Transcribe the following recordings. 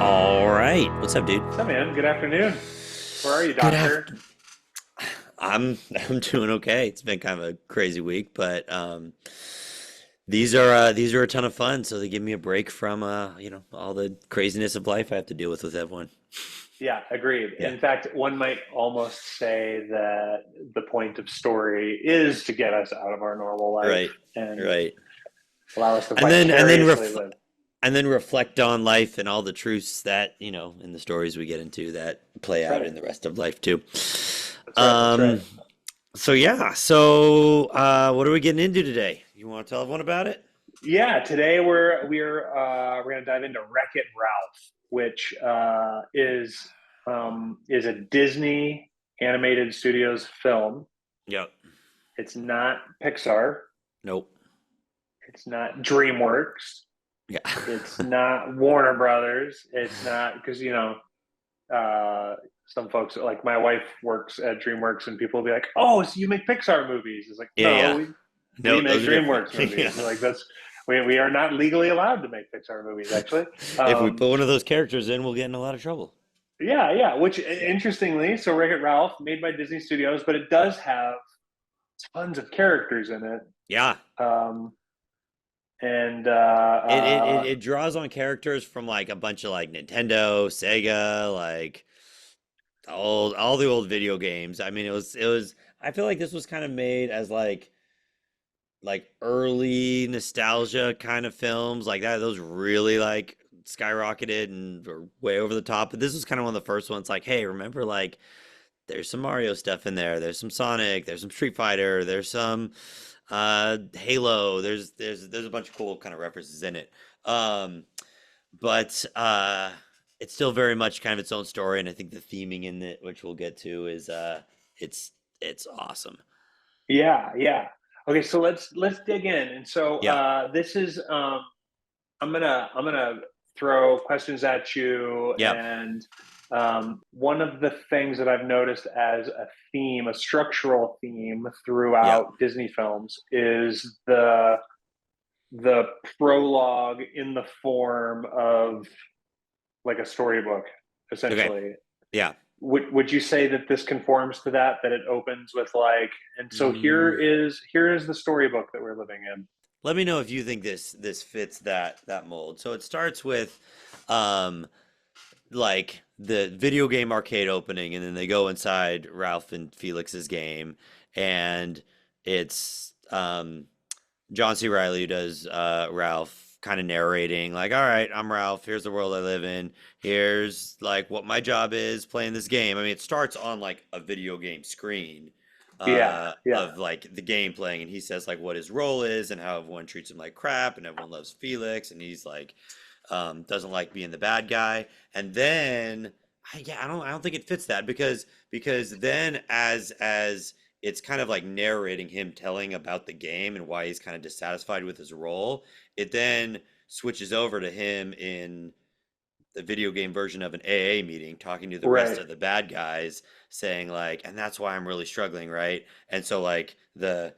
All right. What's up, dude? What's up, man? Good afternoon. Where are you, Good doctor? after. I'm doing okay. It's been kind of a crazy week, but these are a ton of fun. So they give me a break from all the craziness of life I have to deal with everyone. Yeah, agreed. Yeah. In fact, one might almost say that the point of story is to get us out of our normal life Right. and Right. allow us to And then and then vicariously ref live. and then reflect on life and all the truths that in the stories we get into that play That's out right. in the rest of life too. That's right. That's right. Um. So yeah. So what are we getting into today? You want to tell everyone about it? Yeah, today we're gonna dive into Wreck-It Ralph, which is a Disney animated studios film. Yep. It's not Pixar. Nope. It's not DreamWorks. Yeah. It's not Warner Brothers. It's not because some folks like my wife works at DreamWorks, and people will be like, "Oh, so you make Pixar movies?" It's like, Yeah, no, yeah. we No, make those are different. DreamWorks movies. Yeah. Like we are not legally allowed to make Pixar movies. Actually, If we um, put one of those characters in, we'll get in a lot of trouble. yeah, yeah. Which interestingly, so Wreck-It Ralph, made by Disney Studios, but it does have tons of characters in it. Yeah. Um, and It draws on characters from like a bunch of like Nintendo, Sega, like all the old video games. I mean, it was I feel like this was kind of made as like early nostalgia kind of films like that. Those really like skyrocketed and were way over the top. But this was kind of one of the first ones like, hey, remember like there's some Mario stuff in there. There's some Sonic. There's some Street Fighter. There's some Halo. There's a bunch of cool kind of references in it. Um, but it's still very much kind of its own story, and I think the theming in it, which we'll get to, is it's it's awesome. yeah, yeah. Okay, so let's dig in. And so Yeah, this is I'm gonna throw questions at you, yeah, and one of the things that I've noticed as a theme, a structural theme yeah. throughout Disney films, is the prologue in the form of like a storybook, Okay, essentially. yeah. Would you say that this conforms to that? That it opens with like, and so Mm, here is the storybook that we're living in. Let me know if you think this fits that mold. So it starts with, um, like the video game arcade opening, and then they go inside Ralph and Felix's game, and it's John C. Riley who does Ralph kind of narrating like, all right, I'm Ralph, here's the world I live in, here's like what my job is playing this game. I mean, it starts on like a video game screen Yeah, yeah, of like the game playing, and he says like what his role is and how everyone treats him like crap and everyone loves Felix, and he's like doesn't like being the bad guy. And then yeah, I don't think it fits that because then as it's kind of like narrating him telling about the game and why he's kind of dissatisfied with his role, it then switches over to him in the video game version of an AA meeting talking to the rest right. of the bad guys saying like, and that's why I'm really struggling, right? And so like the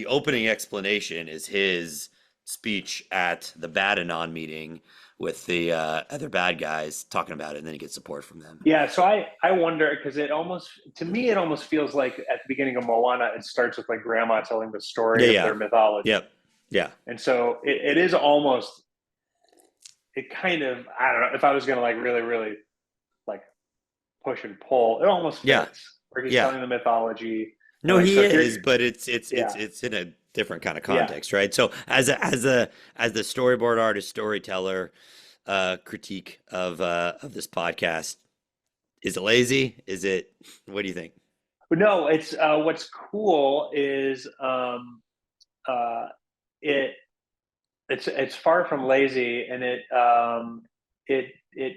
opening explanation is his speech at the Badanon meeting with the other bad guys talking about it, and then he gets support from them. Yeah, so I wonder because it almost to me it almost feels like at the beginning of Moana it starts with like grandma telling the Yeah, story of yeah, their mythology, yep, yeah, and so it is almost it kind of I don't know if I was gonna like really like push and pull, it almost yeah, fits where he's yeah. telling the mythology and No, like he so here, is, but it's yeah, it's in a different kind of yeah. context, right? So as the storyboard artist, storyteller, critique of this podcast, is it lazy? Is it? What do you think? But no, it's what's cool is uh, it it's far from lazy, and it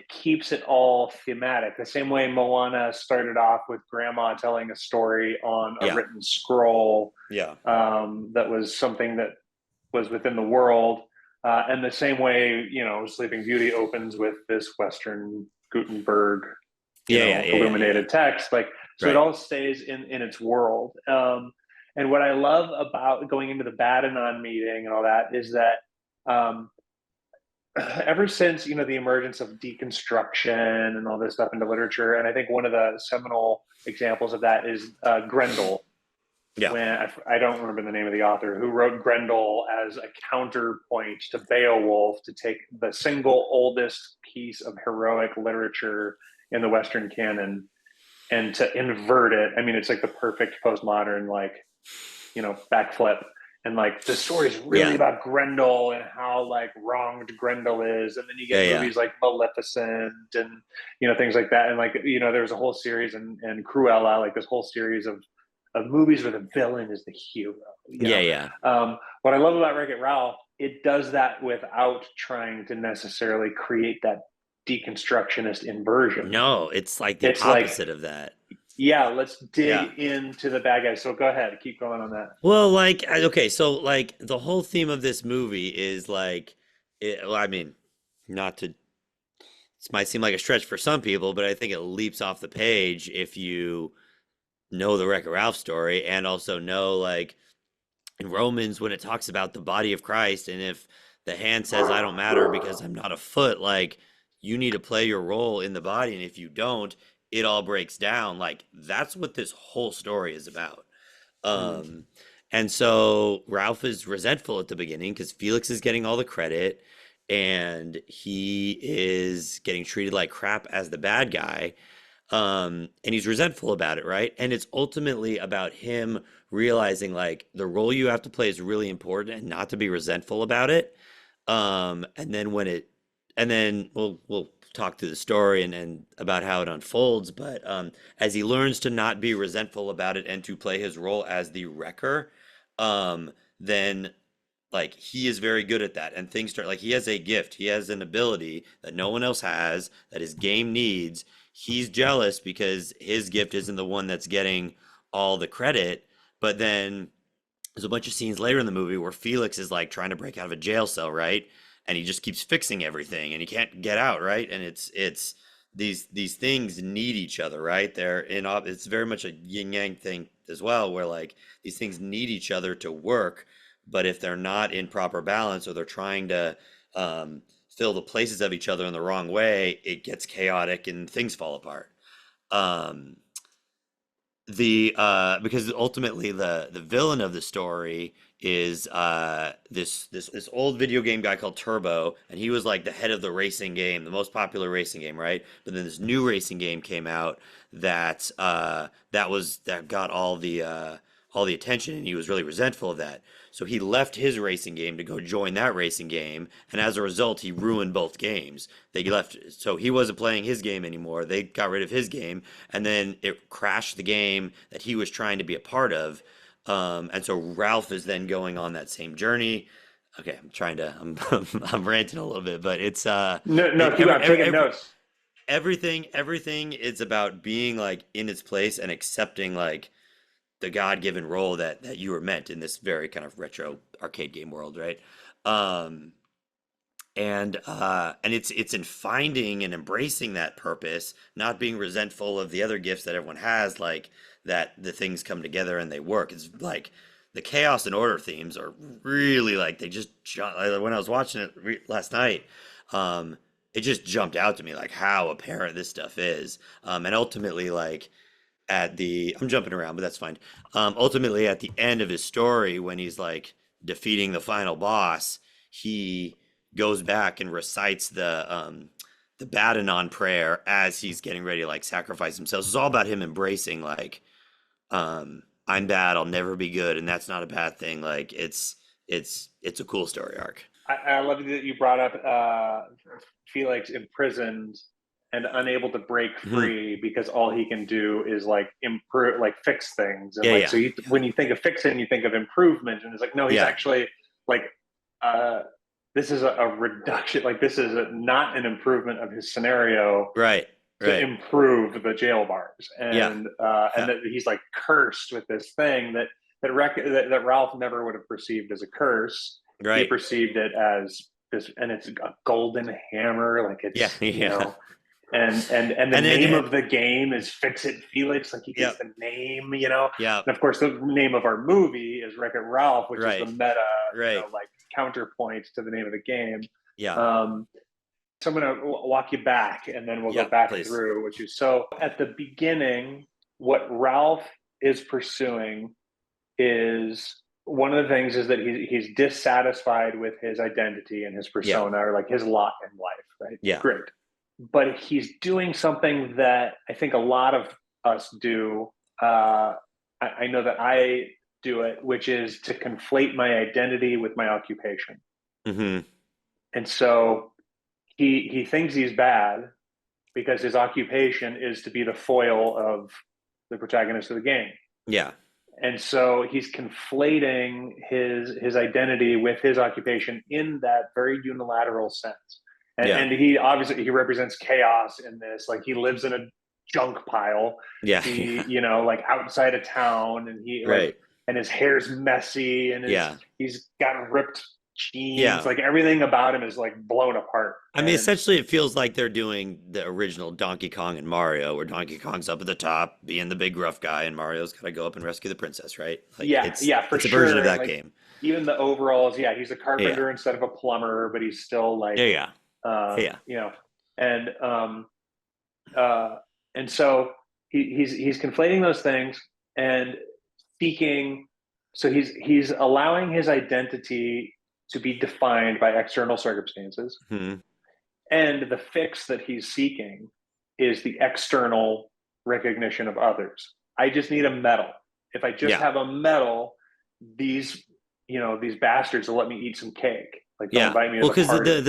keeps it all thematic. The same way Moana started off with Grandma telling a story on a Yeah, written scroll yeah, that was something that was within the world, and the same way Sleeping Beauty opens with this Western Gutenberg yeah, yeah, yeah, yeah, yeah. illuminated text, like so it Right. all stays in its world. And what I love about going into the Badanon meeting and all that is that um, ever since, you know, the emergence of deconstruction and all this stuff into literature, and I think one of the seminal examples of that is Grendel. Yeah. When I don't remember the name of the author who wrote Grendel as a counterpoint to Beowulf, to take the single oldest piece of heroic literature in the Western canon and to invert it. I mean, it's like the perfect postmodern, like, you know, backflip. And like the story is really Yeah. about Grendel and how like wronged Grendel is. And then you Yeah. get Yeah. movies like Maleficent and, you know, things like that. And like, you know, there was a whole series and Cruella, like this whole series of movies where the villain is the hero, you Yeah. know? Yeah. What I love about Wreck-It Ralph, it does that without trying to necessarily create that deconstructionist inversion. No, it's like the It's like, opposite of that. yeah, let's Yeah. dig into the bad guys. So go ahead, keep going on that. Well, like, okay, so like the whole theme of this movie is like, well, I mean, not to, this might seem like a stretch for some people, but I think it leaps off the page if you know the Wreck-It Ralph story and also know, like, in Romans when it talks about the body of Christ, and if the hand says, I don't matter because I'm not a foot, like, you need to play your role in the body, and if you don't, it all breaks down. Like, that's what this whole story is about. Mm. Um, and so Ralph is resentful at the beginning because Felix is getting all the credit and he is getting treated like crap as the bad guy. And he's resentful about it, right? And it's ultimately about him realizing like the role you have to play is really important and not to be resentful about it. And then when it, and then we'll talk through the story and about how it unfolds. But as he learns to not be resentful about it and to play his role as the wrecker, then like he is very good at that. And things start like he has a gift, he has an ability that no one else has, that his game needs. He's jealous because his gift isn't the one that's getting all the credit. But then there's a bunch of scenes later in the movie where Felix is like trying to break out of a jail cell, right? And he just keeps fixing everything and he can't get out, right? And it's these things need each other, right? They're in it's very much a yin yang thing as well, where like these things need each other to work, but if they're not in proper balance or they're trying to fill the places of each other in the wrong way, it gets chaotic and things fall apart. Um, the because ultimately the villain of the story is this old video game guy called Turbo, and he was like the head of the racing game, the most popular racing game, right? But then this new racing game came out that that got all the attention, and he was really resentful of that. So he left his racing game to go join that racing game, and as a result, he ruined both games. They left, so he wasn't playing his game anymore. They got rid of his game, and then it crashed the game that he was trying to be a part of. And so Ralph is then going on that same journey. Okay, I'm ranting a little bit, but it's No, no, keep on. I'm taking notes. everything is about being like in its place and accepting like the God-given role that you were meant in this very kind of retro arcade game world, right? Um, and it's in finding and embracing that purpose, not being resentful of the other gifts that everyone has, like that the things come together and they work. It's like the chaos and order themes are really like they just when I was watching it last night, it just jumped out to me like how apparent this stuff is, and ultimately like at the I'm jumping around, but that's fine. Ultimately, at the end of his story, when he's like defeating the final boss, he goes back and recites the Badanon prayer as he's getting ready to like sacrifice himself. So it's all about him embracing like I'm bad, I'll never be good, and that's not a bad thing. Like it's a cool story arc. I love that you brought up Felix imprisoned and unable to break Mhm. free because all he can do is like improve, like fix things, and Yeah, like yeah, so. When you think of fixing, you think of improvement, and it's like no, he's yeah. actually like uh, this is a reduction. Like this is not an improvement of his scenario Right, to right. improve the jail bars, Yeah, and yeah. that he's like cursed with this thing that Ralph never would have perceived as a curse. He Right. perceived it as this, and it's a golden hammer, like Yeah, it's, you yeah. know, and the And then name of the game is Fix It Felix. Like he gets yep, the name, you know. yep, And of course, the name of our movie is Wreck It Ralph, which is the right, meta, right, like counterpoint to the name of the game. yeah, Um, so I'm going to walk you back, and then we'll go yep, back please, through. Which is so at the beginning, what Ralph is pursuing is one of the things is that he's dissatisfied with his identity and his yeah, persona, or like his lot in life, right? yeah, Great. But he's doing something that I think a lot of us do. I know that I do it, which is to conflate my identity with my occupation. mm-hmm, And so he thinks he's bad because his occupation is to be the foil of the protagonist of the game. yeah, And so he's conflating his identity with his occupation in that very unilateral sense. yeah, And he obviously he represents chaos in this. Like he lives in a junk pile. yeah, He, yeah, like outside of town, and he like right, and his hair's messy, and yeah, he's got ripped jeans. yeah. Like everything about him is like blown apart. I mean, essentially, it feels like they're doing the original Donkey Kong and Mario, where Donkey Kong's up at the top, being the big rough guy, and Mario's got to go up and rescue the princess, right? Like Yeah, for it's a version of sure. that Like game. even the overalls, yeah, he's a Yeah, carpenter instead of a plumber, but he's still like, yeah, yeah, yeah, you know, and uh, and so he's conflating those things and seeking. So he's allowing his identity to be defined by external circumstances, hmm, and the fix that he's seeking is the external recognition of others. I just need a medal. If I just yeah, have a medal, these these bastards will let me eat some cake. Like they'll yeah. invite me to Well, the because party.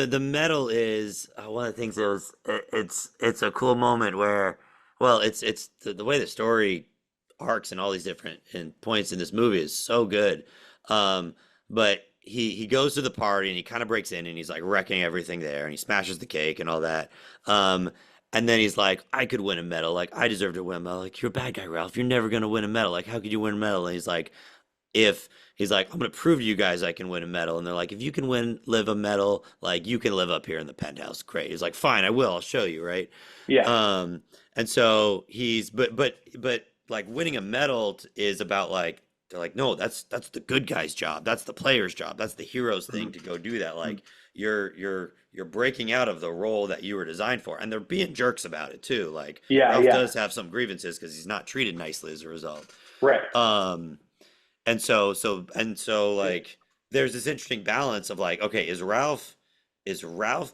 the metal is one of the things is it's a cool moment where, well, it's the way the story arcs and all these different and points in this movie is so good. But he goes to the party and he kind of breaks in and he's like wrecking everything there and he smashes the cake and all that. Um, and then he's like, I could win a medal. Like, I deserve to win a medal. Like, you're a bad guy, Ralph. You're never gonna win a medal. Like, how could you win a medal? And he's like, if he's like, I'm gonna prove to you guys I can win a medal. And they're like, if you can live a medal, like you can live up here in the penthouse. Great. He's like, fine, I will. I'll show you, right? Yeah, Um, and so he's but like winning a medal is about like they're like, no, that's the good guy's job. That's the player's job. That's the hero's thing to go do that. Like you're breaking out of the role that you were designed for. And they're being jerks about it too. Like yeah, Ralph yeah. does have some grievances because he's not treated nicely as a result. Right. Um, and so like there's this interesting balance of like, okay, is Ralph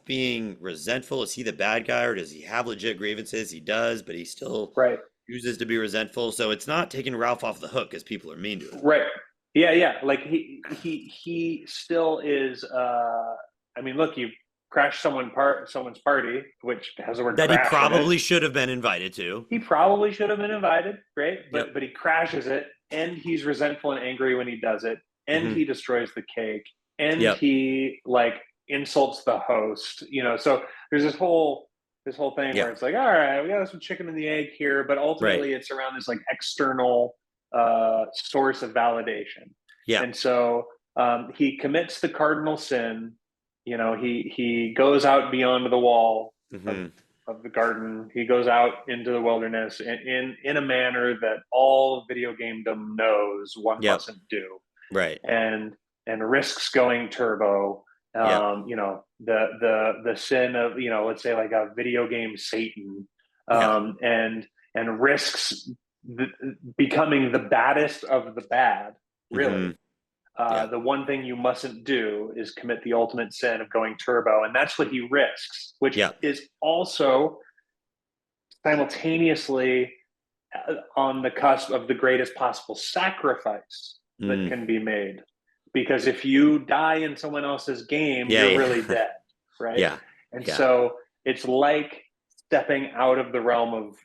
being resentful? Is he the bad guy, or does he have legit grievances? He does, but he still Right. chooses to be resentful. So it's not taking Ralph off the hook because people are mean to him. Right. Yeah, yeah. Like he still is. I mean, look, you crashed someone's party, which has the word That he crash in it. probably should have been invited to. He probably should have been invited, right? Yep. But he crashes it, and he's resentful and angry when he does it, and Hmm. he destroys the cake, and Yep. he like insults the host. So there's this whole thing where Yeah. it's like, all right, we got some chicken and the egg here, but Right. ultimately it's around this like external source of validation, Yeah. and so he commits the cardinal sin. He goes out beyond the wall of Hmm. of the garden. He goes out into the wilderness in a manner that all video gamedom knows one Yep. mustn't do, Right. and risks going turbo. Yep. The sin of let's say like a video game Satan, Yeah. and risks becoming the baddest of the bad. Hmm. Really, Yeah. the one thing you mustn't do is commit the ultimate sin of going turbo, and that's what he risks, which Yeah. is also simultaneously on the cusp of the greatest possible sacrifice that Mm. can be made. Because if you die in someone else's game, Yeah. you're really Yeah. dead, right? Yeah. And Yeah. so it's like stepping out of the realm of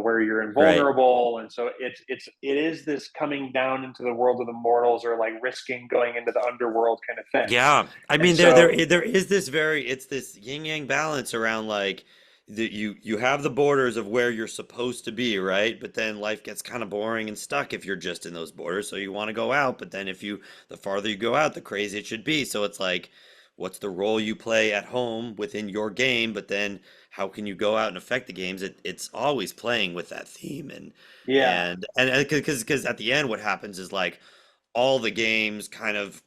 where you're Right. invulnerable, and so it is this coming down into the world of the mortals, or like risking going into the underworld kind of thing. Yeah, I And mean there so there is this it's this yin yang balance around like you have the borders of where you're supposed to be, right? But then life gets kind of boring and stuck if you're just in those borders, so you want to go out, but then the farther you go out, the crazier it should be. So it's like, what's the role you play at home within your game, but then how can you go out and affect the games? It's always playing with that theme, Yeah. and because at the end what happens is like all the games kind of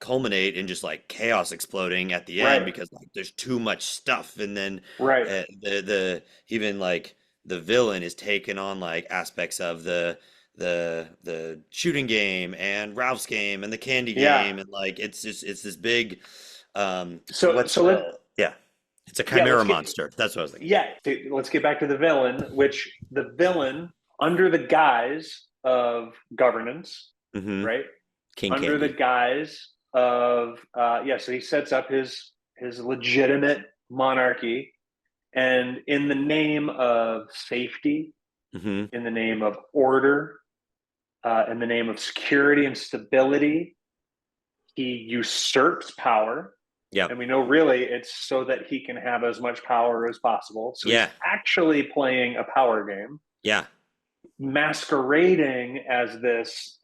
culminate in just like chaos exploding at the end Right. because like there's too much stuff, and then Right. the even like the villain is taking on like aspects of the shooting game and Ralph's game and the candy Yeah. game, and like it's this big So what's so let the yeah, it's a yeah, let's chimera get monster. That's what I was thinking. yeah, let's get back to the villain, which the villain under the guise of governance, Hmm. right? King Under the Candy. guise of so he sets up his legitimate monarchy, and in the name of safety, Hmm. in the name of order, in the name of security and stability, he usurps power. Yeah. And we know really it's so that he can have as much power as possible. So he's Yeah. actually playing a power game, Yeah. masquerading as this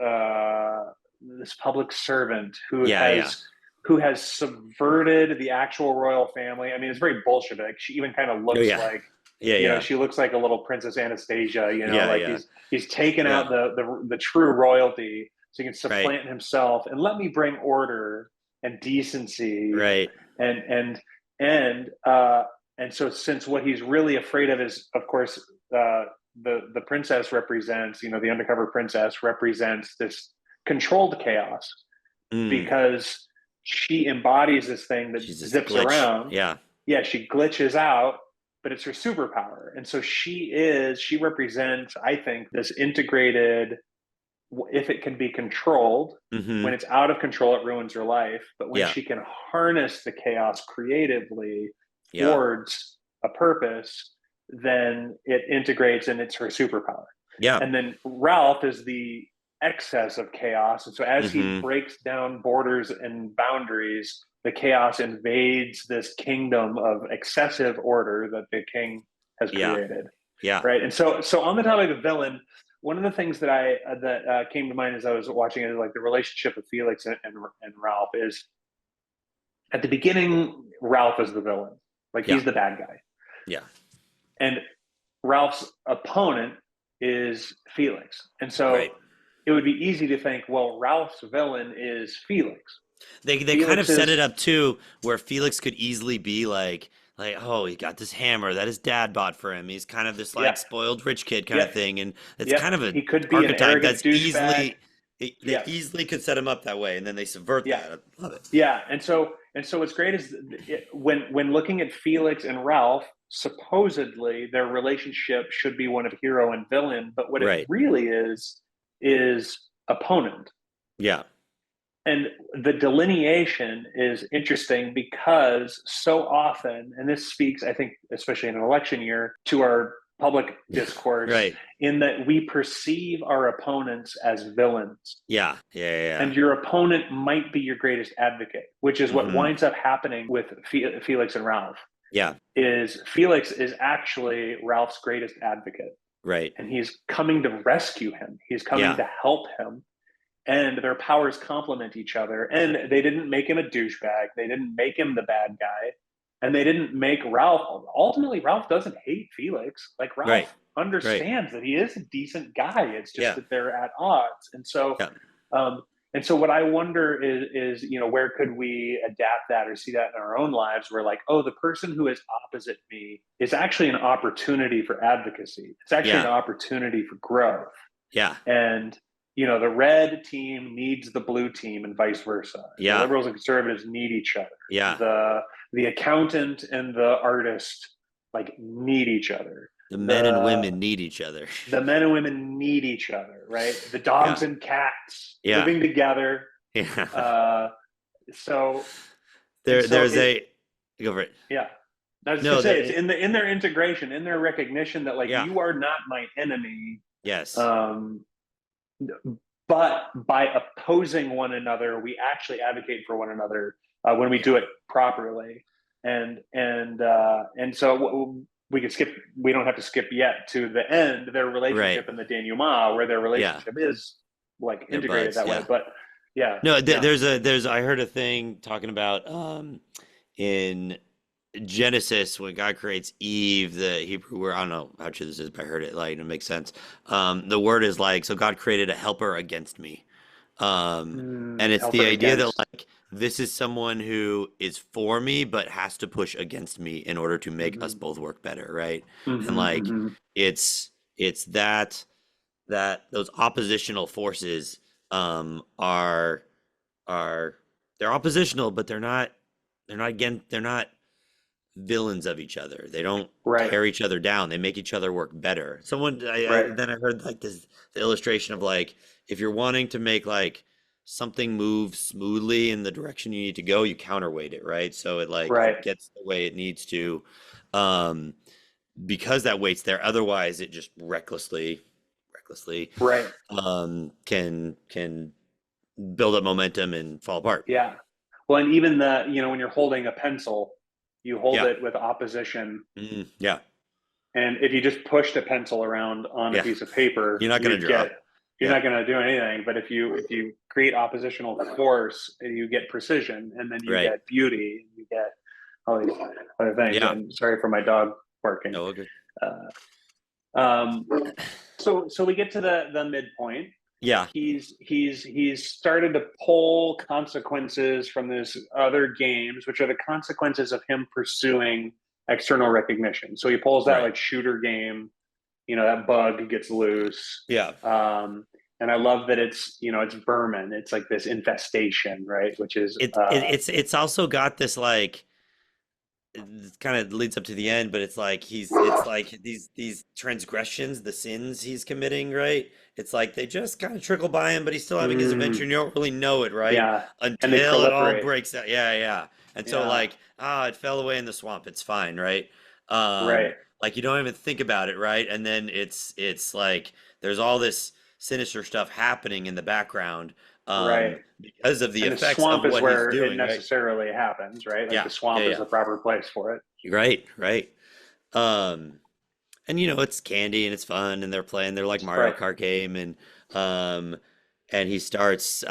public servant Yeah. Yeah. who has subverted the actual royal family. I mean, it's very Bolshevik. She even kind of Oh looks yeah. like, Yeah. Yeah. she looks like a little Princess Anastasia. Yeah. Like Yeah. he's taken Yeah. out the true royalty so he can Right. supplant himself and let me bring order and decency Right. and and and uh, and so since what he's really afraid of is, of course, the princess represents, the undercover princess represents this controlled chaos Mm. because she embodies this thing that She's this zips glitch. around. Yeah. Yeah, she glitches out, but it's her superpower. And so she represents, I think, this integrated, if it can be controlled. When Hmm. it's out of control, it ruins her life. But when Yeah. she can harness the chaos creatively Yeah. towards a purpose, then it integrates and it's her superpower. Yeah. And then Ralph is the excess of chaos. And so as he Hmm. breaks down borders and boundaries, the chaos invades this kingdom of excessive order that the king has Yeah. created. Yeah. Right. And so on the topic of villain, one of the things that came to mind as I was watching it is like the relationship of Felix and Ralph is, at the beginning, Ralph is the villain. Like Yeah. he's the bad guy. Yeah. And Ralph's opponent is Felix. And so Right. it would be easy to think, well, Ralph's villain is Felix. They kind of Felix set it is, up too, where Felix could easily be like oh, he got this hammer that his dad bought for him. He's kind of this yeah, like spoiled rich kid kind yeah, of thing, and it's yeah. kind of He an could be an archetype arrogant that's douchebag. easily they Yeah, easily could set him up that way, and then they subvert yeah. that. I love it. Yeah, and so what's great is when looking at Felix and Ralph, supposedly their relationship should be one of hero and villain, but what it Right. really is opponent. Yeah. And the delineation is interesting because so often, and this speaks, I think, especially in an election year, to our public discourse, Right. in that we perceive our opponents as villains, Yeah. Yeah. Yeah. and your opponent might be your greatest advocate, which is what Hmm. winds up happening with Felix and Ralph. Yeah. Is Felix is actually Ralph's greatest advocate, Right. and he's coming to rescue him. He's coming Yeah. to help him, and their powers complement each other. And they didn't make him a douchebag. They didn't make him the bad guy, and they didn't make Ralph. Ultimately, Ralph doesn't hate Felix. Like Right. Ralph Right. understands that he is a decent guy. It's just Yeah. that they're at odds, and so Yeah. um, and so what I wonder is, where could we adapt that or see that in our own lives where like, oh, the person who is opposite me is actually an opportunity for advocacy. It's actually an Yeah. opportunity for growth. Yeah. And, the red team needs the blue team and vice versa. The Yeah. liberals and conservatives need each other. Yeah. The accountant and the artist like need each other. The men and The women need each other. the men and women need each other, right? The Yeah. dogs and cats Yeah. living together. Yeah. Uh, so and so There's a go for it. yeah. I was just No, gonna say it's in their integration, in their recognition that like yeah. you are not my enemy. Yes. But by opposing one another, we actually advocate for one another when we Yeah. do it properly. And so we can skip. We don't have to skip yet to the end. Their Right. relationship in the denouement, where their Yeah. relationship is like They're integrated buds. that way. Yeah. Yeah, No, yeah. there's I heard a thing talking about in Genesis when God creates Eve, the Hebrew word, I don't know how true this is, but I heard it like it makes sense. The word is like, so God created a helper against me. And it's the Helper idea that against. like this is someone who is for me but has to push against me in order to make us Hmm. both work better, right? And Hmm. like Hmm. it's that those oppositional forces are are they're oppositional, but they're not villains of each other. They don't Right, tear each other down. They make each other work better. I right, then I heard like this the illustration of like if you're wanting to make like something move smoothly in the direction you need to go, you counterweight it, right? So right, it gets the way it needs to, um, because that weight's there. Otherwise, it just recklessly right. can build up momentum and fall apart. Yeah. Well, and even when you're holding a pencil, you hold Yeah. it with opposition. Yeah. And if you just push the pencil around on a Yeah. piece of paper, You're not gonna draw. you're Yeah. not going to do anything. But if you create oppositional force, you get precision, and then you Right. get beauty, and you get all these other things. Yeah. And sorry for my dog barking. No, okay. Um, so we get to the midpoint. Yeah. He's started to pull consequences from this other games, which are the consequences of him pursuing external recognition. So he pulls that Right. like shooter game, that bug gets loose. Yeah. And I love that it's vermin. It's like this infestation, right? Which is It's also got this like it kind of leads up to the end, but it's like these transgressions, the sins he's committing, right? It's like they just kind of trickle by him, but he's still having his adventure, mm, and you don't really know it, right? yeah, and they Until it all proliferate. breaks out. Yeah, yeah. And so Yeah, like, it fell away in the swamp. It's fine, right? right, Like you don't even think about it, right? And then it's like there's all this sinister stuff happening in the background, right. because of the And the effects of swamp is what he's where it doing, right? necessarily happens, right? Like Yeah, the yeah, swamp is yeah. the proper place for it. Right, right. Um, and it's candy and it's fun and they're playing their like Mario Right. Kart game um and he starts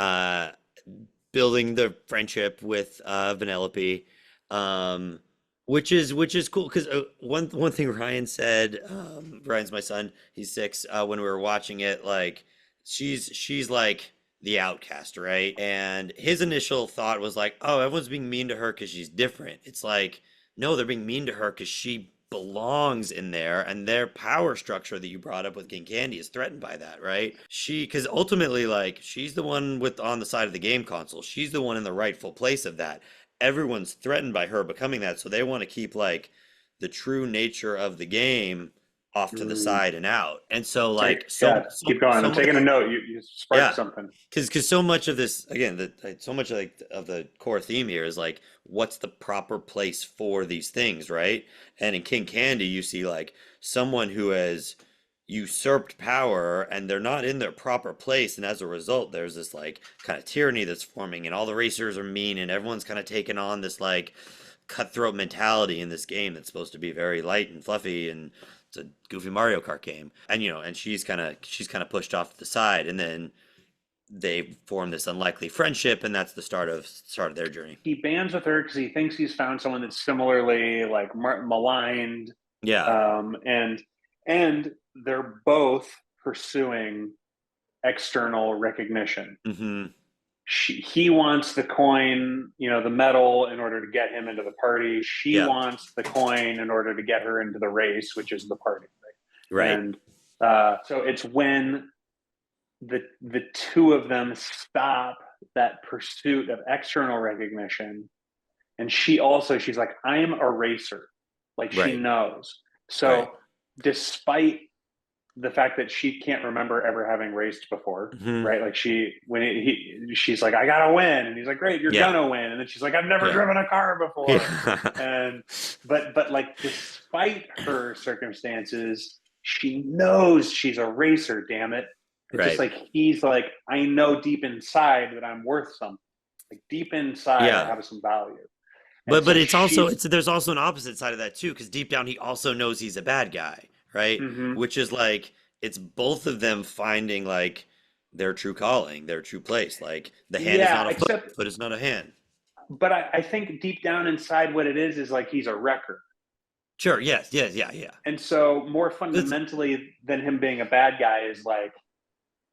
building the friendship with Vanellope, um which is cool because one thing Ryan said, Ryan's my son, he's 6, when we were watching it, like she's like the outcast, right? And his initial thought was like, oh, everyone's being mean to her because she's different. It's like, no, they're being mean to her because she belongs in there, and their power structure that you brought up with King Candy is threatened by that, right? Because ultimately, like, she's the one with on the side of the game console. She's the one in the rightful place of that. Everyone's threatened by her becoming that, so they want to keep like the true nature of the game off to the Mm. side and out. And so Great. like Yeah. Keep going. so I'm taking much, a note. You sparked yeah, something. because so much of this again, so much like of the core theme here is like what's the proper place for these things, right? And in King Candy you see like someone who has usurped power and they're not in their proper place, and as a result there's this like kind of tyranny that's forming, and all the racers are mean and everyone's kind of taken on this like cutthroat mentality in this game that's supposed to be very light and fluffy, and it's a goofy Mario Kart game. And and she's kind of pushed off to the side, and then they form this unlikely friendship, and that's the start of their journey. He bands with her because he thinks he's found someone that's similarly like maligned, Yeah. and they're both pursuing external recognition. Hmm. He wants the coin, the medal, in order to get him into the party. She Yeah. wants the coin in order to get her into the race, which is the party. Right? Right. And so it's when the two of them stop that pursuit of external recognition, and she's like, I'm a racer, like she Right. knows. Right. So despite the fact that she can't remember ever having raced before, Hmm. right? Like she's like, I gotta win, and he's like, great, you're Yeah. gonna win, and then she's like, I've never Yeah. driven a car before, Yeah. and but like despite her circumstances, she knows she's a racer. Damn it! It's just Right. like he's like, I know deep inside that I'm worth something. Like deep inside, I Yeah. have some value, and But so it's also she's. it's there's also an opposite side of that too, because deep down he also knows he's a bad guy, right? Mm-hmm, Which is like it's both of them finding like their true calling, their true place. Like the hand is Yeah, not a foot, except, foot is not a hand. but I think deep down inside what it is like he's a wrecker. Sure. Yes. Yes. Yeah. Yeah. And so more It's, fundamentally than him being a bad guy is like,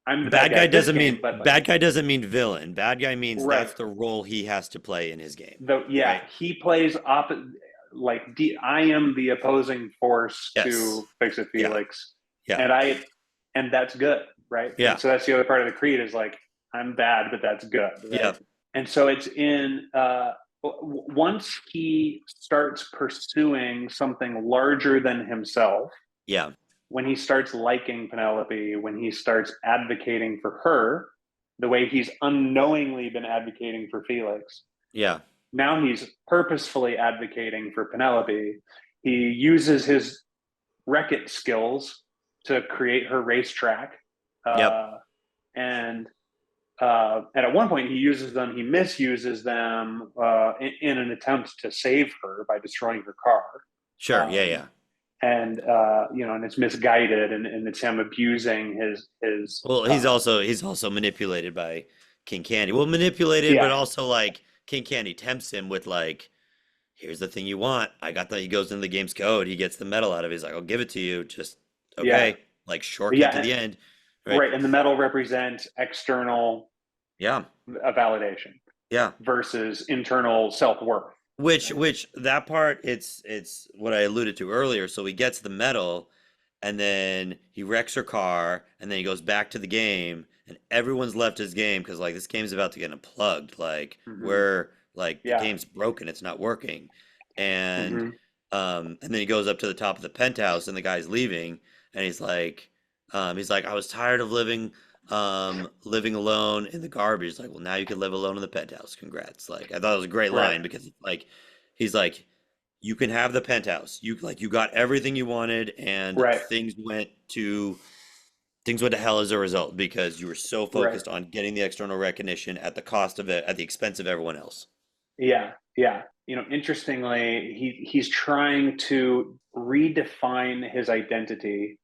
I'm the bad bad guy guy at this doesn't game, mean but like, bad guy doesn't mean villain. Bad guy means right. that's the role he has to play in his game. Yeah, Right. he plays like I am the opposing force Yes. to Fix It Yeah. Felix. Yeah. And and that's good, right? And Yeah. so that's the other part of the creed is like, I'm bad, but that's good, right? Yeah. And so it's in once he starts pursuing something larger than himself, Yeah. when he starts liking Penelope, when he starts advocating for her, the way he's unknowingly been advocating for Felix, Yeah. now he's purposefully advocating for Penelope. He uses his Wreck-It skills to create her racetrack. Yep. And at one point, he misuses them in an attempt to save her by destroying her car. Sure. Yeah. Yeah. And and it's misguided, and it's him abusing his. Well, he's also manipulated by King Candy. Well, manipulated, but Yeah, also like King Candy tempts him with like, here's the thing you want. I got that. He goes into the game's code. He gets the medal out of it. He's like, I'll give it to you. Just yeah, okay. Like shortcut to yeah, the end. Right. right. And the medal represents external Yeah. validation Yeah. versus internal self-worth. Which that part, it's what I alluded to earlier. So he gets the medal, and then he wrecks her car, and then he goes back to the game, and everyone's left his game because like this game's about to get unplugged. Like Mm-hmm. we're like the Yeah. game's broken, it's not working, and Mm-hmm. and then he goes up to the top of the penthouse, and the guy's leaving, and he's like, I was tired of living alone in the garbage. He's like, well, now you can live alone in the penthouse. Congrats. Like, I thought it was a great Right. line because like, he's like, you can have the penthouse. You got everything you wanted, and Right. things went to hell as a result because you were so Right. focused on getting the external recognition at the cost of it, at the expense of everyone else. Yeah. Yeah. Interestingly, he's trying to redefine his identity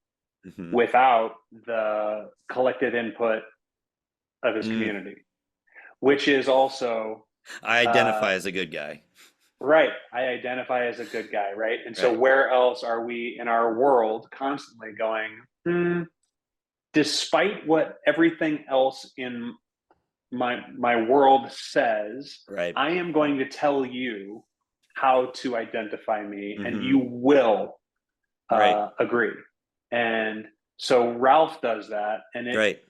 Hmm. without the collective input of his Mm. community, which is also I uh, identify as a good guy. right. I identify as a good guy, right? And so, Right. where else are we in our world constantly going? Despite what everything else in my world says, Right. I am going to tell you how to identify me, and Hmm. you will Right. agree. And so Ralph does that, and it Right.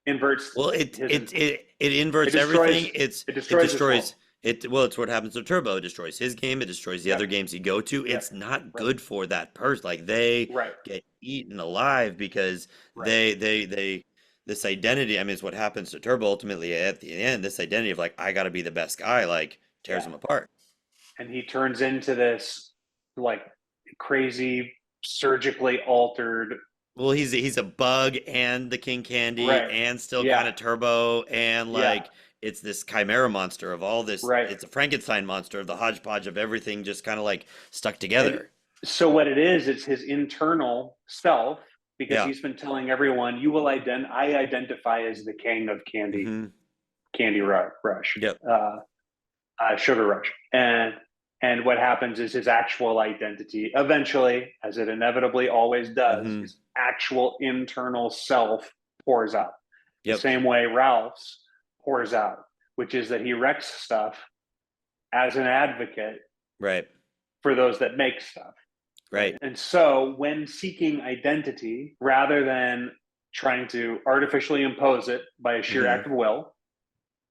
inverts Well, it his. it it it It inverts destroys. everything. It It destroys his destroys world. it. Well, it's what happens to Turbo. It destroys his game. It destroys the other Yep. games you go to. Yep. It's not Right. good for that person. Like they Right. get eaten alive because Right. they this identity. I mean, it's what happens to Turbo ultimately at the end. This identity of like I got to be the best guy, like tears Yeah. him apart. And he turns into this like crazy, surgically altered. Well, he's a bug and the King Candy Right. and still kind Yeah. of Turbo and Yeah. like it's this chimera monster of all this. Right. It's a Frankenstein monster of the hodgepodge of everything just kind of like stuck And together. so what it is, it's his internal self because Yeah. he's been telling everyone, "You will I identify as the king of Hmm. candy rush, Yep. sugar rush," and what happens is his actual identity, eventually, as it inevitably always does, Hmm. his actual internal self pours out. The Yep. same way Ralph's pours out, which is that he wrecks stuff as an advocate Right. for those that make stuff. Right. And so, when seeking identity, rather than trying to artificially impose it by a sheer Hmm. act of will,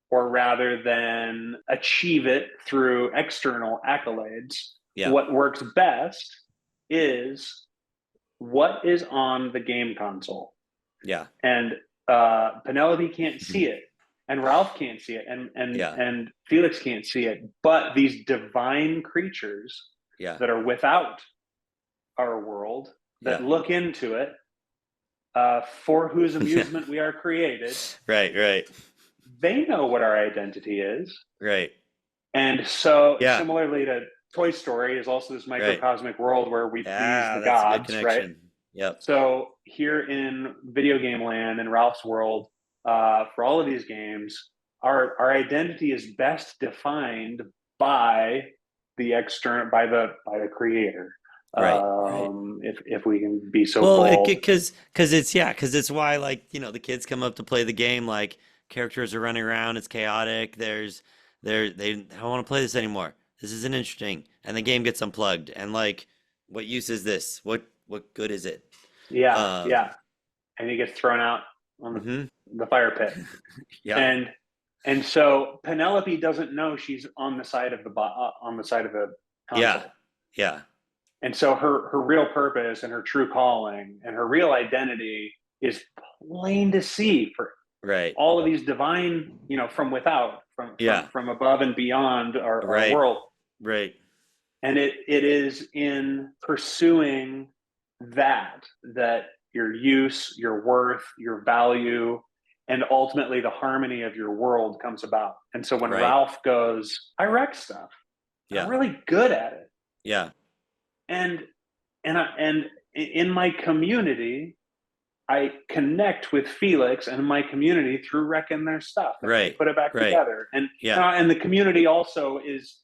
or rather than achieve it through external accolades, Yeah. what works best is what is on the game console. Yeah. And Penelope can't see it, and Ralph can't see it, Yeah. and Felix can't see it, but these divine creatures Yeah. that are without our world that Yeah. look into it, for whose Yeah. amusement we are created, Right. Right. they know what our identity is. Right. And so, Yeah. similarly to Toy Story, is also this Right. microcosmic world where we please Yeah. the That's a good gods, right? connection. Yep. So, here in video game land, in Ralph's world, for all of these games, our identity is best defined by the external, by the creator. Right, right. If we can be so Well, bold. because it's why like the kids come up to play the game like characters are running around, it's chaotic. They don't want to play this anymore. This isn't interesting, and the game gets unplugged. And like, what use is this? What good is it? Yeah, Um, yeah. And he gets thrown out on hmm the fire pit. yeah, And so Penelope doesn't know she's on the side of on the side of the yeah, console. yeah, And so her real purpose and her true calling and her real identity is plain to see for right, all of these divine, from without, yeah, from above and beyond our right, world. right, And it is in pursuing that your use, your worth, your value, and ultimately the harmony of your world comes about. And so when right, Ralph goes, I wreck stuff, and I'm yeah, really good at it. yeah, And and in my community, I connect with Felix and my community through wrecking their stuff, and we right, put it back right, together. yeah, And the community also is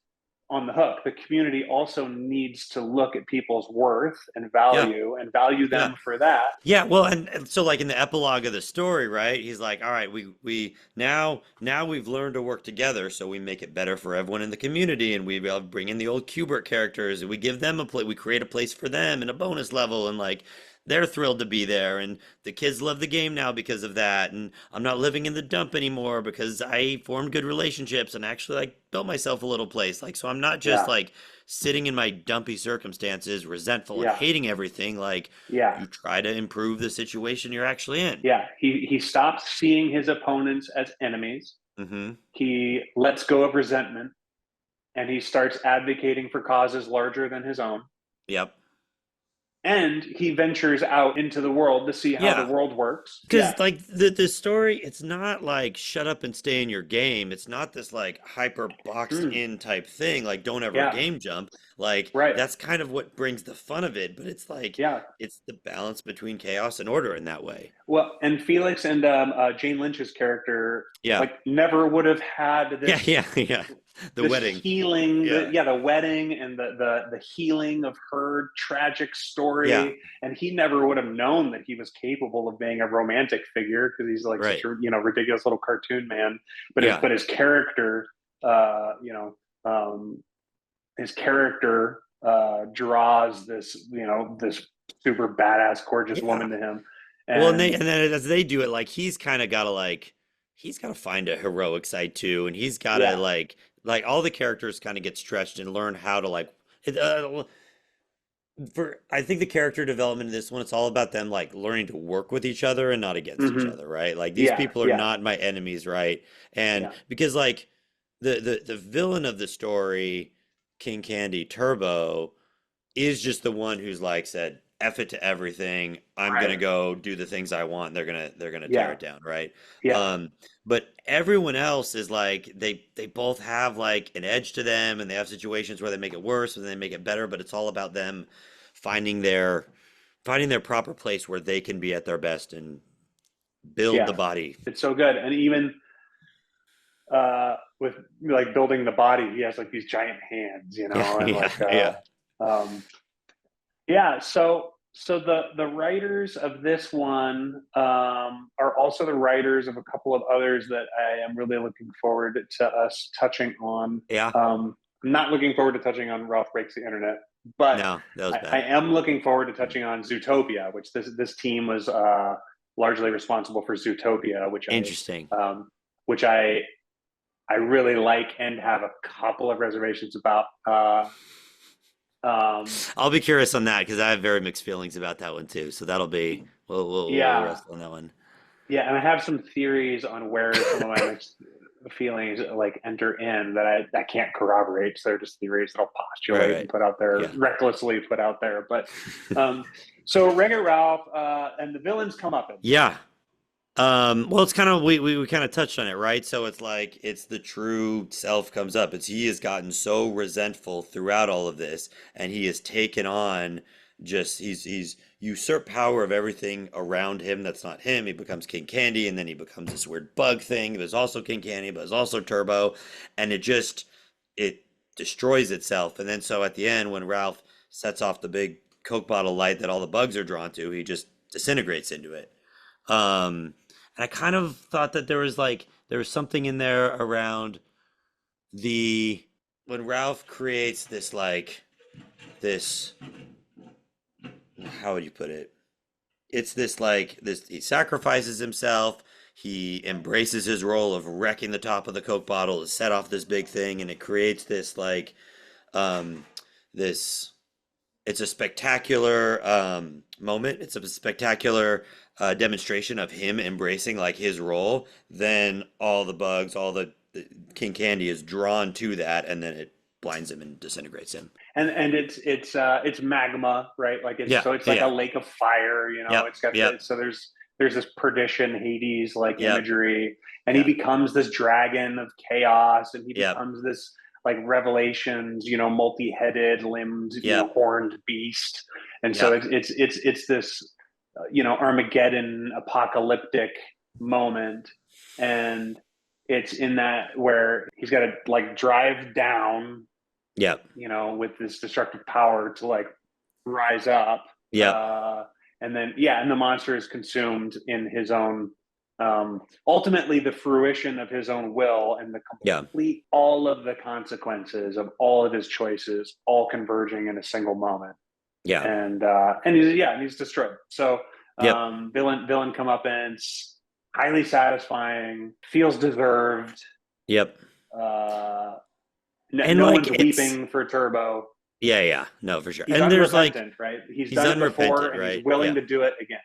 on the hook. The community also needs to look at people's worth yeah, and value yeah. them for that. Yeah, well, and so like in the epilogue of the story, right? He's like, "All right, we now we've learned to work together, so we make it better for everyone in the community, and we bring in the old Kubert characters, and we give them a play, we create a place for them and a bonus level, and like they're thrilled to be there, and the kids love the game now because of that, and I'm not living in the dump anymore because I formed good relationships and actually like built myself a little place, like so I'm not just Yeah, like sitting in my dumpy circumstances, resentful and yeah, hating everything, like." yeah, You try to improve the situation you're actually in. yeah. He stops seeing his opponents as enemies. Mm-hmm. He lets go of resentment, and he starts advocating for causes larger than his own. Yep. And he ventures out into the world to see how the Yeah. world works. Yeah. Because like the story, it's not like shut up and stay in your game. It's not this like hyper boxed Mm, in type thing, like don't ever yeah. game jump. Like Right. that's kind of what brings the fun of it, but it's like Yeah. it's the balance between chaos and order in that way. Well, and Felix and Jane Lynch's character Yeah. like never would have had Yeah, yeah, yeah. The this wedding. healing, Yeah. the wedding and the healing of her tragic Yeah. story. And he never would have known that he was capable of being a romantic figure because he's like such Right. a ridiculous little cartoon man. Yeah. But his character, uh, you know, um, his character draws this super badass, gorgeous Yeah. woman to him. Well, And and then as they do it, like he's got to find a heroic side too, and he's got to yeah, like all the characters kind of get stretched and learn how to like for I think the character development in this one, it's all about them like learning to work with each other and not against each mm-hmm, other, right? Like these yeah, people are yeah, not my enemies, right? And yeah, because like the villain of the story, King Candy Turbo, is just the one who's like said F it to everything. I'm right, gonna go do the things I want. They're gonna tear yeah, it down, right? yeah, Um, but everyone else is like they both have like an edge to them, and they have situations where they make it worse and they make it better. But it's all about them finding their finding their proper place where they can be at their best and build yeah. the body. It's so good. And even with like building the body, he has like these giant hands, Yeah, and yeah, like yeah, um, yeah. So the writers of this one are also the writers of a couple of others that I am really looking forward to us touching on. yeah. I'm not looking forward to touching on Ralph Breaks the Internet, but No, that was I bad. am looking forward to touching on Zootopia, which this team was largely responsible for Zootopia, Interesting. um, which I really like and have a couple of reservations about. Um, I'll be curious on that because I have very mixed feelings about that one too. So that'll be we'll yeah, wrestle on that one. yeah, and I have some theories on where some of my mixed feelings like enter in that I can't corroborate. So they're just theories that I'll Right, postulate and right. put out there, Yeah. recklessly put out there. But so Wreck-It Ralph and the villains come up. Yeah. Well, it's kind of we kind of touched on it, right? So it's like it's the true self comes up. It's he has gotten so resentful throughout all of this, and he has taken on just he's usurped power of everything around him that's not him. He becomes King Candy, and then he becomes this weird bug thing. There's also King Candy, but it's also Turbo, and it destroys itself. And then so at the end, when Ralph sets off the big Coke bottle light that all the bugs are drawn to, he just disintegrates into it. And I kind of thought that there was something in there around the when Ralph creates this how would you put it? It's this he sacrifices himself, he embraces his role of wrecking the top of the Coke bottle to set off this big thing, and it creates um this it's a spectacular moment. It's a spectacular demonstration of him embracing like his role. Then all the bugs, the King Candy is drawn to that, and then it blinds him and disintegrates him. And it's magma, right? Like Yeah, it's like a yeah, lake of fire. yep, It's got yep, so there's this perdition, Hades like yep, imagery, and he yeah, becomes this dragon of chaos, and he yep, becomes this like Revelations, multi-headed, limbed, yep, horned beast, and so yep, it's this Armageddon apocalyptic moment, and it's in that where he's got to like drive down, yep, with this destructive power to like rise up. yep, And then, yeah, and the monster is consumed in his own, ultimately the fruition of his own will and the yeah, complete, all of the consequences of all of his choices, all converging in a single moment. yeah, And he's destroyed. So, yep, villain comeuppance, highly satisfying, feels deserved. yep. Uh, And no like one's it's weeping for Turbo. yeah, yeah, no, for sure. He's And there's like unrepentant, right? He's he's done it before, unrepentant, and he's right? willing Yeah, to do it again.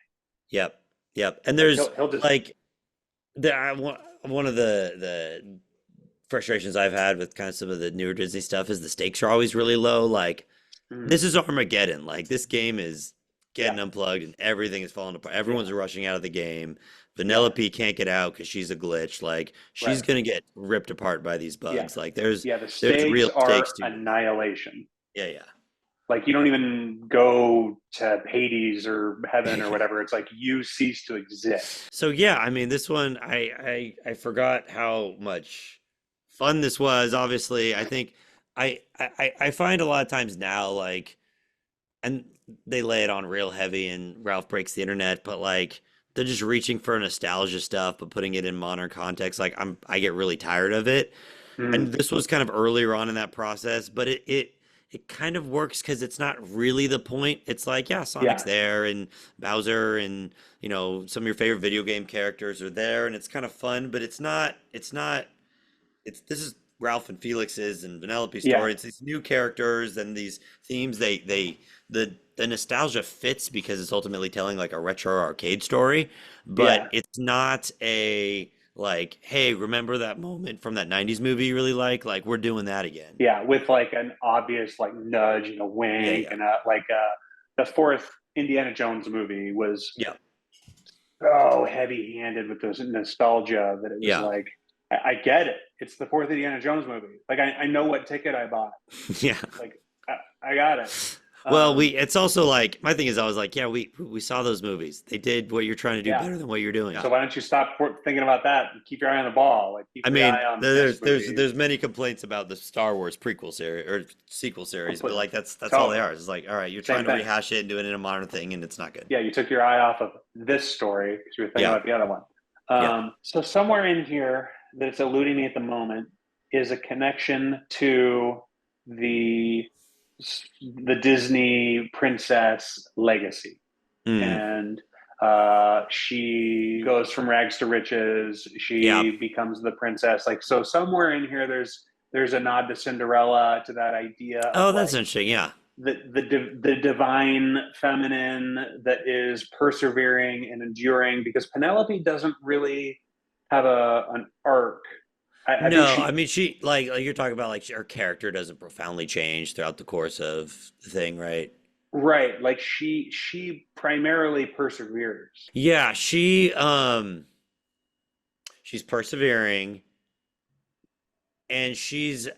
yep, yep. And Like there's he'll just like one of the frustrations I've had with kind of some of the newer Disney stuff is the stakes are always really low. Like mm, this is Armageddon. Like this game is yeah, getting unplugged and everything is falling apart. yeah, Everyone's rushing out of the game. yeah, Vanellope can't get out because she's a glitch. Like she's right, gonna get ripped apart by these yeah, bugs. Like yeah. The there's stakes real stakes are to it. annihilation. Yeah, yeah. Like you don't even go to Hades or heaven or whatever. It's like you cease to exist. So yeah, I mean this one I forgot how much fun this was. Obviously, I think I find a lot of times now like and they lay it on real heavy and Ralph breaks the internet, but like they're just reaching for nostalgia stuff but putting it in modern context. Like I get really tired of it. Mm, And this was kind of earlier on in that process, but it kind of works because it's not really the point. It's like, yeah, Sonic's yeah, there and Bowser and some of your favorite video game characters are there and it's kind of fun, but it's this is Ralph and Felix's and Vanellope's yeah, story. It's these new characters and these themes. The nostalgia fits because it's ultimately telling like a retro arcade story, but yeah, it's not a like, hey, remember that moment from that 90s movie you really like? Like we're doing that again. yeah. With like an obvious like nudge and a Yeah, wink yeah. and a like the fourth Indiana Jones movie was Yeah. so heavy handed with this nostalgia that it was Yeah. like, I get it. It's the fourth Indiana Jones movie. Like I know what ticket I bought. Yeah. Like I got it. Well, it's also like my thing is I was like, yeah, we saw those movies. They did what you're trying to do Yeah. better than what you're doing. So why don't you stop thinking about that and keep your eye on the ball? Like keep I your mean, eye on this movie. there's many complaints about the Star Wars prequel series or sequel series, but Completely. like that's all they Totally. are. It's like, all right, you're Same trying to thing. rehash it and do it in a modern thing, and it's not good. Yeah, you took your eye off of this story because you were thinking Yeah, about the other one. yeah. So somewhere in here that's eluding me at the moment is a connection to the the Disney princess legacy, Mm, and she goes from rags to riches. yeah. She becomes the princess. Like so, somewhere in here, there's a nod to Cinderella, to that idea of Oh, that's like interesting. Yeah. the divine feminine that is persevering and enduring, because Penelope doesn't really have a an arc. I think No, I she mean she like you're talking about like her character doesn't profoundly change throughout the course of the thing, right? right, like she primarily perseveres. Yeah, she's persevering and she's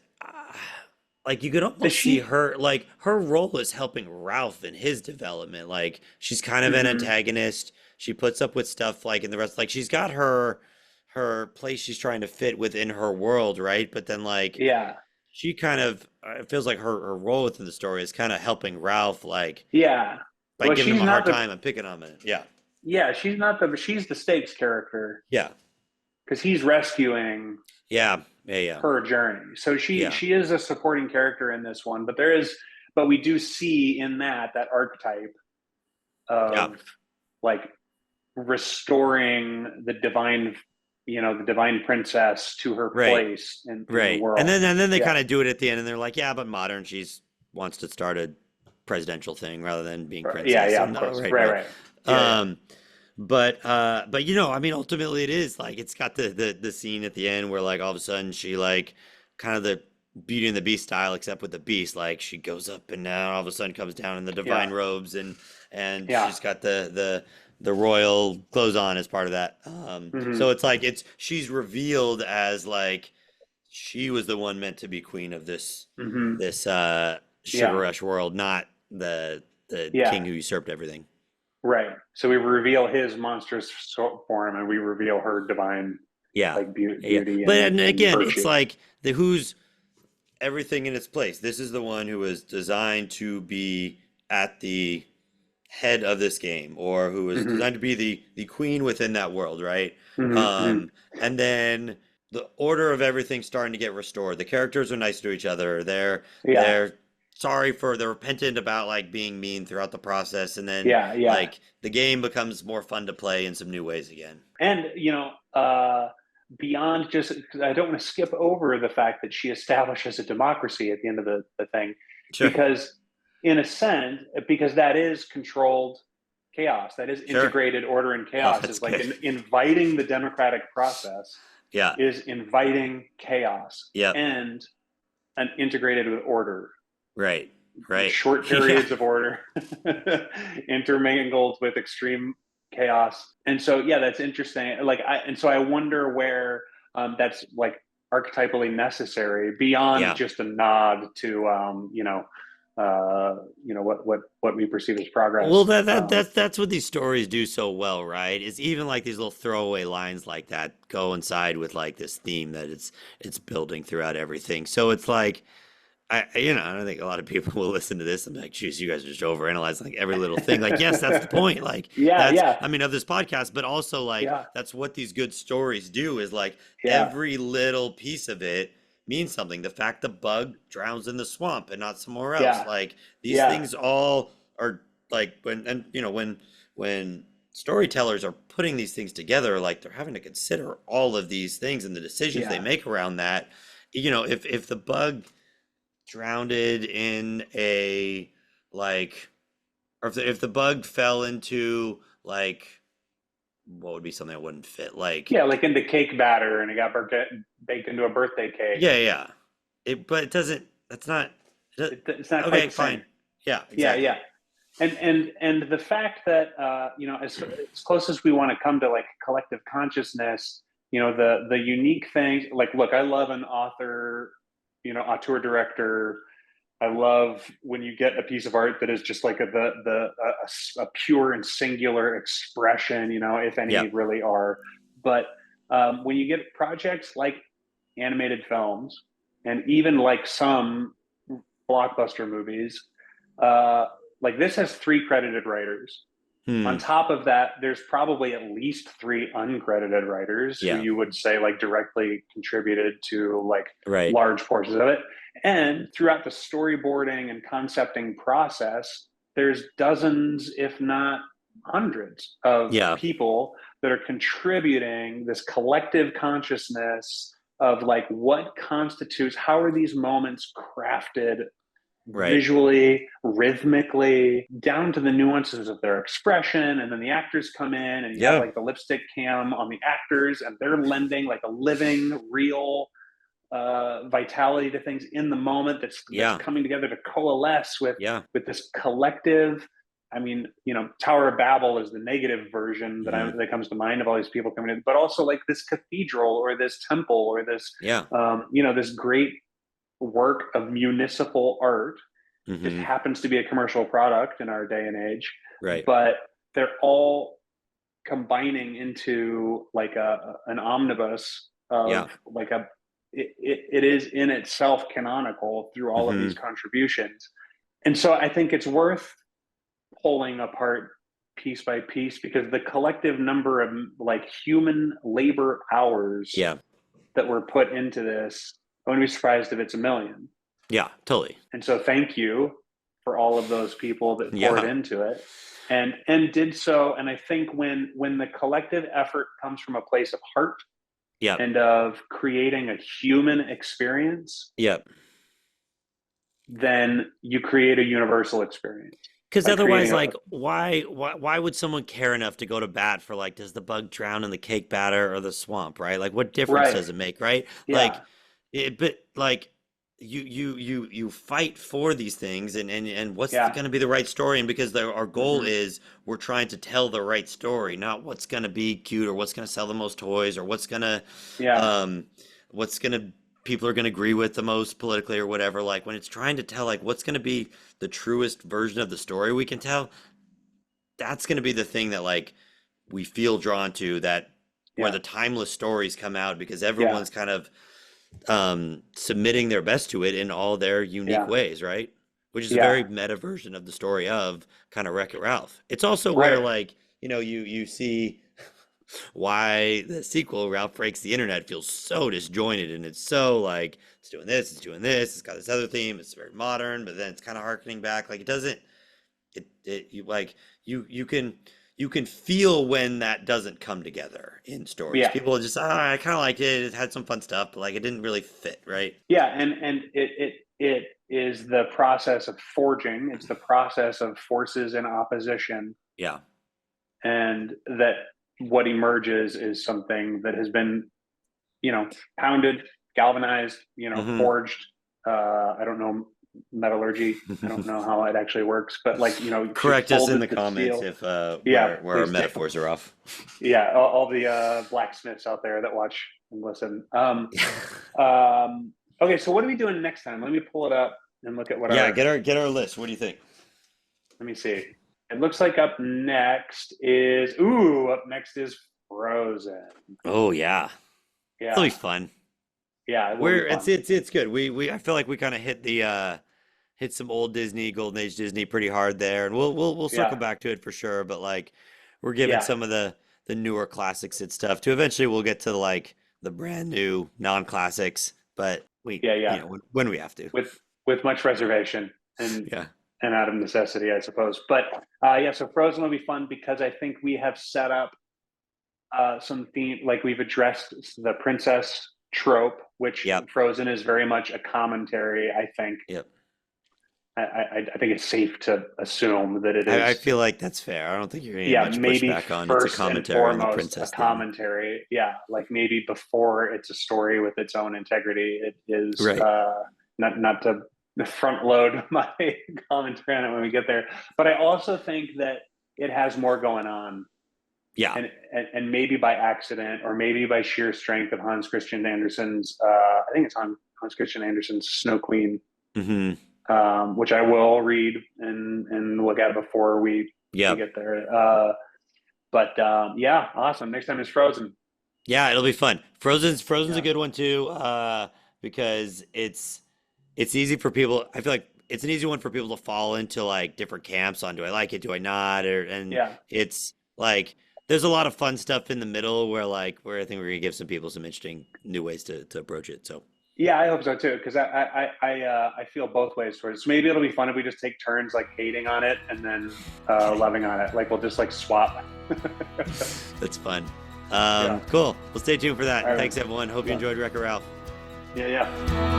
like you could Does almost see she? her, like her role is helping Ralph in his development. Like she's kind of an Hmm. antagonist. She puts up with stuff like in the rest, like she's got her place she's trying to fit within her world, right? But then like Yeah, she kind of it feels like her role within the story is kind of helping Ralph, like yeah. by Well, giving she's him a not hard the. time and picking on him. Yeah, Yeah, she's not the. She's the stakes character yeah, because he's rescuing yeah, yeah, yeah, her journey. So she yeah, she is a supporting character in this one, but we do see in that archetype yeah. of like restoring the divine princess to her Right, place in the right. And world. then they Yeah, kind of do it at the end, and they're like, yeah, but modern. She's wants to start a presidential thing rather than being yeah, princess. yeah. And Of no, course, right, right, right. right. Yeah, yeah, Um, but I mean, ultimately, it is like it's got the scene at the end where like all of a sudden she like kind of the Beauty and the Beast style, except with the beast. Like she goes up and down, all of a sudden comes down in the yeah, divine robes, and yeah. she's got the royal clothes on as part of that. So Hmm. it's like she's revealed as like she was the one meant to be queen of Hmm. this sugar Yeah, rush world, not the yeah. king who usurped everything. Right. So we reveal his monstrous form, and we reveal her divine Yeah. like Yeah. beauty But and and again, it's virtue. like the who's everything in its place. This is the one who was designed to be at the head of this game, or who was Hmm. designed to be the queen within that world, right? Hmm. Hmm. And then the order of everything starting to get restored. The characters are nice to each other. Yeah, They're they're repentant about like being mean throughout the process, and then yeah, yeah. like the game becomes more fun to play in some new ways again. And beyond just, because I don't want to skip over the fact that she establishes a democracy at the end of the thing, Sure. because in a sense, because that is controlled chaos, that is Sure. integrated order and Oh, chaos, that's is like good. inviting the democratic process Yeah. is inviting chaos Yep. and an integrated with order, Right. Right. short Yeah. periods of order intermingled with extreme chaos. And so yeah, that's interesting. So I wonder where that's like archetypally necessary beyond Yeah. just a nod to what we perceive as progress. Well, that's what these stories do so well, right? Is even like these little throwaway lines like that coincide with like this theme that it's building throughout everything. So it's like I don't think a lot of people will listen to this and be like, "Geez, you guys are just overanalyzing like every little thing." Like, yes, that's the point. Like, Yeah, that's yeah, I mean of this podcast, but also like yeah, that's what these good stories do. Is like yeah, every little piece of it means something. The fact the bug drowns in the swamp and not somewhere else. yeah, Like these yeah, things all are like when storytellers are putting these things together, like they're having to consider all of these things and the decisions they yeah, make around that. If the bug drowned in a like or if the bug fell into like what would be something that wouldn't fit like yeah. Like into cake batter, and it got baked into a birthday cake. yeah but it doesn't that's not It's not quite okay the same. fine yeah Yeah, yeah. exactly And the fact that as close as we want to come to like collective consciousness, the unique thing, like, look, I love an author, auteur director. I love when you get a piece of art that is just like a pure and singular expression, if yeah any really are. But when you get projects like animated films, and even like some blockbuster movies, uh, like this has three credited writers. On hmm top of that, there's probably at least three uncredited writers who yeah you would say like directly contributed to like right large portions of it. And throughout the storyboarding and concepting process, there's dozens, if not hundreds, of yeah people that are contributing this collective consciousness of like what constitutes, how are these moments crafted right visually, rhythmically, down to the nuances of their expression. And then the actors come in and you have yeah like the lipstick cam on the actors and they're lending like a living, real vitality to things in the moment that's yeah coming together to coalesce yeah with this collective. I mean, Tower of Babel is the negative version hmm that comes to mind of all these people coming in, but also like this cathedral or this temple or this, yeah this great work of municipal art. Just Mm-hmm. happens to be a commercial product in our day and age, Right. but they're all combining into like an omnibus Yeah. of like it is in itself canonical through all of these Mm-hmm. contributions. And so I think it's worth pulling apart piece by piece, because the collective number of like human labor hours Yeah. that were put into this, I wouldn't be surprised if it's 1,000,000. Yeah, totally. And so thank you for all of those people that poured Yeah. into it and did so. And I think when the collective effort comes from a place of heart Yeah. and of creating a human experience, Yeah. then you create a universal experience. Because By otherwise, creating like, why would someone care enough to go to bat for like, does the bug drown in the cake batter or the swamp, right? Like, what difference right, does it make, right? Like, yeah, but like, you fight for these things, and what's yeah, going to be the right story, and because our goal hmm, is we're trying to tell the right story, not what's going to be cute or what's going to sell the most toys or yeah, um, what's gonna people are gonna agree with the most politically or whatever. Like when it's trying to tell like what's gonna be the truest version of the story we can tell, that's gonna be the thing that like we feel drawn to, that where yeah, the timeless stories come out because yeah, everyone's kind of submitting their best to it in all their unique yeah, ways, right? Which is a yeah, very meta version of the story of kind of Wreck-It Ralph. It's also where right, like, you see why the sequel, Ralph Breaks the Internet, feels so disjointed, and it's so like it's doing this, it's got this other theme, it's very modern, but then it's kind of harkening back. Like it doesn't it you like you can feel when that doesn't come together in stories. yeah, People are just, I kind of liked it. It had some fun stuff, but like it didn't really fit, right? yeah, and it is the process of forging. It's the process of forces in opposition, Yeah. and that what emerges is something that has been, pounded, galvanized, Hmm. forged. I don't know metallurgy. I don't know how it actually works, but like, she Correct us in the folded the comments steel. if Yeah, where our please do. metaphors are off. Yeah, all the blacksmiths out there that watch and listen. Okay, so what are we doing next time? Let me pull it up and look at what Yeah, our. get our list. What do you think? Let me see. It looks like up next is Frozen. Oh yeah. It'll be Yeah, fun. yeah, it will be We're fun. it's good. We I feel like we kind of hit the hit some old Disney, Golden Age Disney pretty hard there, and we'll circle Yeah, back to it for sure. But like we're giving yeah, some of the newer classics and stuff to eventually we'll get to like the brand new non-classics. But we yeah, yeah. when we have to. With much reservation and Yeah. out of necessity, I suppose. But yeah, so Frozen will be fun because I think we have set up some theme, like we've addressed the princess trope, which Yep. Frozen is very much a commentary. I think. Yep. I think it's safe to assume that it I is. feel like that's fair. I don't think you're gonna get Yeah, much maybe pushback on it's a first and commentary on the foremost a princess thing. commentary. Yeah, like maybe before it's a story with its own integrity, it is Right. not to front load my commentary on it when we get there. But I also think that it has more going on, Yeah. and maybe by accident or maybe by sheer strength of Hans Christian Andersen's. I think it's Hans Christian Andersen's Snow Queen, Hmm. which I will read and look at before we Yep. get there. But yeah, awesome. Next time is Frozen. Yeah, it'll be fun. Frozen's a Yeah, good one too, because it's easy for people. I feel like it's an easy one for people to fall into like different camps on do I like it, do I not, and yeah, it's like there's a lot of fun stuff in the middle where I think we're gonna give some people some interesting new ways to approach it. So yeah. I hope so too, because I feel both ways towards it. So maybe it'll be fun if we just take turns like hating on it and then okay, loving on it. Like we'll just like swap. that's fun. Yeah. Cool. Well, stay tuned for that. All right. Thanks everyone. Hope you Yeah. enjoyed Wreck-It Ralph. Yeah. Yeah.